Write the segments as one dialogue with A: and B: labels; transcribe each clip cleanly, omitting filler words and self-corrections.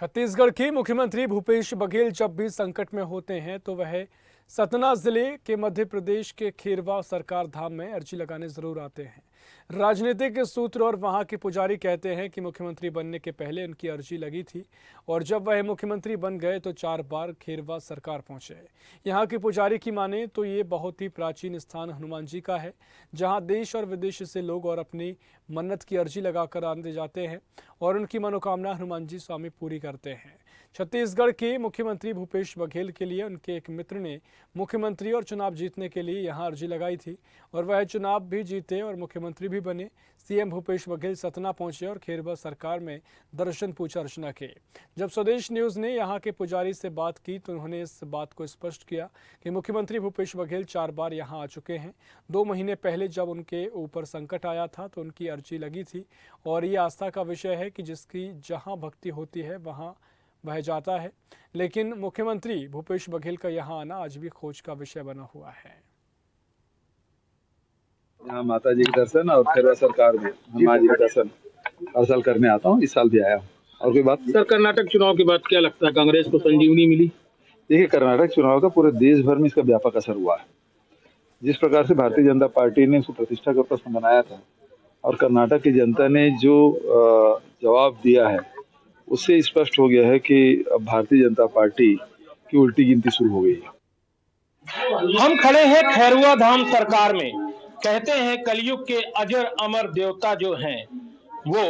A: छत्तीसगढ़ के मुख्यमंत्री भूपेश बघेल जब भी संकट में होते हैं तो वह सतना जिले के मध्य प्रदेश के खेरवा सरकार धाम में अर्जी लगाने जरूर आते हैं। राजनीतिक सूत्र और वहां के पुजारी कहते हैं कि मुख्यमंत्री बनने के पहले उनकी अर्जी लगी थी और जब वह मुख्यमंत्री बन गए तो 4 बार खेरवा सरकार पहुंचे। यहां के पुजारी की माने तो ये बहुत ही प्राचीन स्थान हनुमान जी का है, जहां देश और विदेश से लोग और अपनी मन्नत की अर्जी लगाकर आने जाते हैं और उनकी मनोकामना हनुमान जी स्वामी पूरी करते हैं। छत्तीसगढ़ के मुख्यमंत्री भूपेश बघेल के लिए उनके एक मित्र ने मुख्यमंत्री और चुनाव जीतने के लिए यहां अर्जी लगाई थी और वह चुनाव भी जीते और मुख्यमंत्री भी बने। सीएम भूपेश बघेल सतना पहुंचे और खेरवा सरकार में दर्शन पूजा अर्चना की। जब स्वदेश न्यूज ने यहां के पुजारी से बात की तो उन्होंने इस बात को स्पष्ट किया कि मुख्यमंत्री भूपेश बघेल 4 बार यहां आ चुके हैं। 2 महीने पहले जब उनके ऊपर संकट आया था तो उनकी अर्जी लगी थी और ये आस्था का विषय है कि जिसकी जहां भक्ति होती है वहां वह जाता है। लेकिन मुख्यमंत्री भूपेश बघेल का यहाँ आना आज भी खोज का विषय बना हुआ है।
B: यहाँ माता जी के दर्शन और खेरवा सरकार में हनुमान जी के दर्शन हर साल करने आता हूँ। इस साल भी आया हूँ। और कोई बात
C: सर, कर्नाटक चुनाव के बाद क्या लगता है, कांग्रेस को संजीवनी मिली?
B: देखिए, कर्नाटक चुनाव का पूरे देश भर में इसका व्यापक असर हुआ है। जिस प्रकार से भारतीय जनता पार्टी ने उसको प्रतिष्ठा का प्रश्न बनाया था और कर्नाटक की जनता ने जो जवाब दिया है उससे स्पष्ट हो गया है कि अब भारतीय जनता पार्टी की उल्टी गिनती शुरू हो गई है।
C: हम खड़े हैं खेरुआ धाम सरकार में। कहते हैं कलयुग के अजर अमर देवता जो हैं वो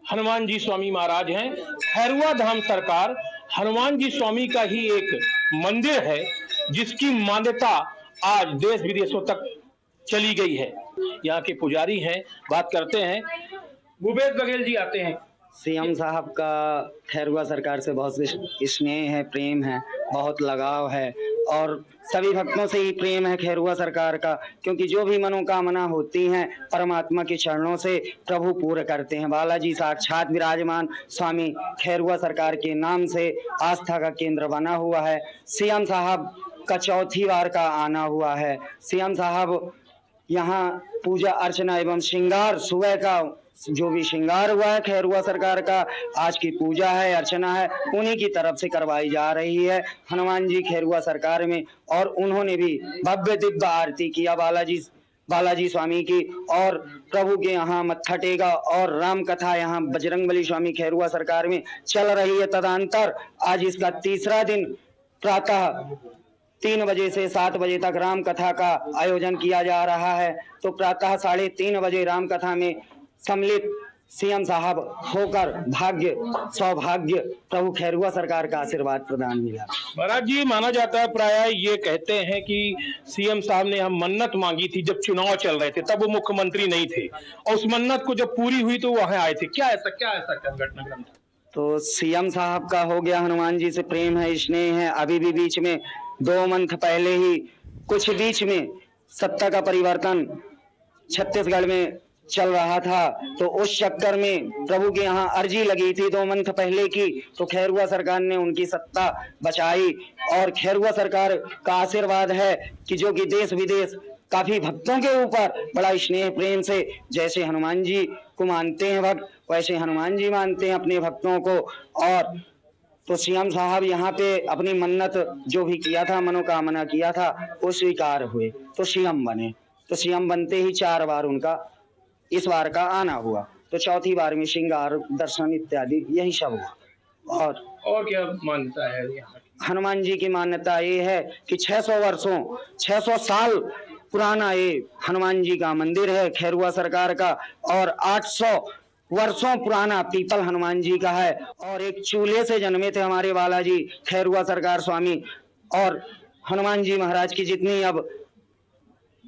C: हनुमान जी स्वामी महाराज हैं। खेरुआ धाम सरकार हनुमान जी स्वामी का ही एक मंदिर है जिसकी मान्यता आज देश विदेशों तक चली गई है। यहाँ के पुजारी हैं, बात करते हैं। भूपेश बघेल जी आते हैं।
D: सीएम साहब का खेरुआ सरकार से बहुत स्नेह है, प्रेम है, बहुत लगाव है और सभी भक्तों से ही प्रेम है खेरुआ सरकार का, क्योंकि जो भी मनोकामना होती हैं परमात्मा के चरणों से प्रभु पूर्ण करते हैं। बालाजी साक्षात विराजमान स्वामी खेरुआ सरकार के नाम से आस्था का केंद्र बना हुआ है। सीएम साहब का 4थी बार का आना हुआ है। सीएम साहब यहाँ पूजा अर्चना एवं श्रृंगार, सुबह का जो भी श्रृंगार हुआ है खेरुआ सरकार का, आज की पूजा है, अर्चना है, उन्हीं की तरफ से करवाई जा रही है हनुमान जी खेरुआ सरकार में। और उन्होंने भी भव्य दिव्य आरती किया बालाजी स्वामी की और प्रभु के यहाँ मत्था टेका और राम कथा यहाँ बजरंगबली स्वामी खेरुआ सरकार में चल रही है। तदंतर आज इसका 3रा दिन प्रातः 3 बजे से 7 बजे तक राम कथा का आयोजन किया जा रहा है। तो प्रातः 3:30 बजे राम कथा में सम्मिलित सीएम साहब होकर भाग्य सौभाग्य प्रभु खेरुआ सरकार का आशीर्वाद प्रदान मिला।
C: महाराज जी, माना जाता है, प्राय ये कहते हैं कि सीएम साहब ने हम मन्नत मांगी थी जब चुनाव चल रहे थे, तब वो मुख्यमंत्री नहीं थे और उस मन्नत को जब पूरी हुई तो वहां आए थे। क्या ऐसा घटनाक्रम था?
D: तो सीएम साहब का हो गया, हनुमान जी से प्रेम है, स्नेह है। अभी भी बीच में 2 मंथ पहले ही कुछ बीच में सत्ता का परिवर्तन छत्तीसगढ़ में चल रहा था, तो उस चक्कर में प्रभु के यहाँ अर्जी लगी थी 2 मंथ पहले की, तो खेरुआ सरकार ने उनकी सत्ता बचाई। और खेरुआ सरकार का आशीर्वाद है कि जो कि देश विदेश काफी भक्तों के ऊपर बड़ा स्नेह प्रेम से, जैसे हनुमान जी को मानते हैं भक्त, वैसे हनुमान जी मानते हैं अपने भक्तों को। और तो सीएम साहब यहाँ पे अपनी मन्नत जो भी किया था, मनोकामना किया था, वो स्वीकार हुए तो सीएम बने। तो सीएम बनते ही 4 बार उनका इस बार का आना हुआ, तो 4थी बार में श्रृंगार, दर्शन इत्यादि यही सब हुआ।
C: और क्या मान्यता है यहाँ?
D: हनुमान जी की मान्यता ये है कि 600 साल पुराना ये हनुमान जी का मंदिर है खेरुआ सरकार का, और 800 वर्षों पुराना पीपल हनुमान जी का है। और एक चूल्हे से जन्मे थे हमारे बालाजी खेरुआ सरकार स्वामी। और हनुमान जी महाराज की जितनी अब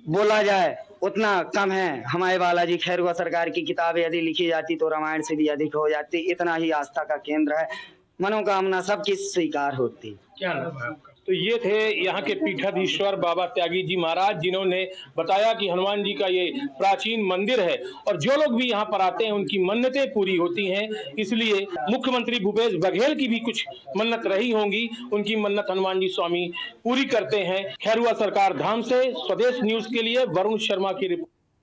D: बोला जाए उतना कम है। हमारे बालाजी खेरुआ सरकार की किताबें यदि लिखी जाती तो रामायण से भी अधिक हो जाती। इतना ही आस्था का केंद्र है, मनोकामना सबकी स्वीकार होती।
C: क्या नाम है आपका? तो ये थे यहाँ के पीठाधीश्वर बाबा त्यागी जी महाराज, जिन्होंने बताया कि हनुमान जी का ये प्राचीन मंदिर है और जो लोग भी यहाँ पर आते हैं उनकी मन्नतें पूरी होती हैं। इसलिए मुख्यमंत्री भूपेश बघेल की भी कुछ मन्नत रही होंगी, उनकी मन्नत हनुमान जी स्वामी पूरी करते हैं। खेरुआ सरकार धाम से स्वदेश न्यूज के लिए वरुण शर्मा की रिपोर्ट।